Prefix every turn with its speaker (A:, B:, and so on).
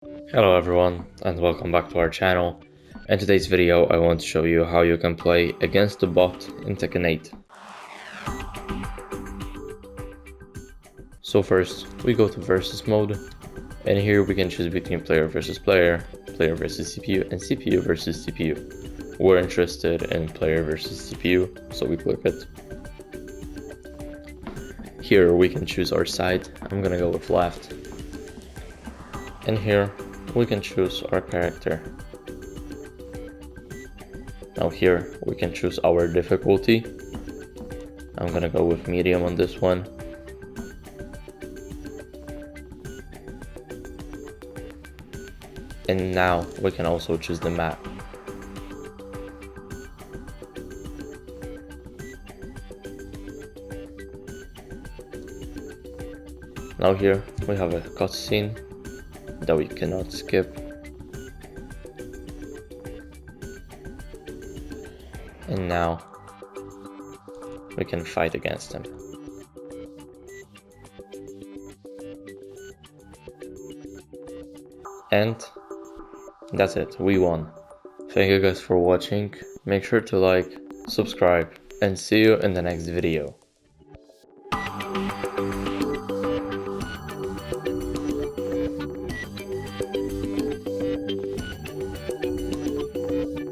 A: Hello everyone and welcome back to our channel. In today's video I want to show you how you can play against the bot in Tekken 8. So first we go to versus mode, and here we can choose between player versus player, player versus CPU, and CPU versus CPU. We're interested in player versus CPU, so we click it. Here we can choose our side. I'm gonna go with left. And here we can choose our character. Now here we can choose our difficulty. I'm gonna go with medium on this one. And now we can also choose the map. Now here we have a cutscene that we cannot skip. And now we can fight against him. And that's it, we won. Thank you guys for watching. Make sure to like, subscribe, and see you in the next video.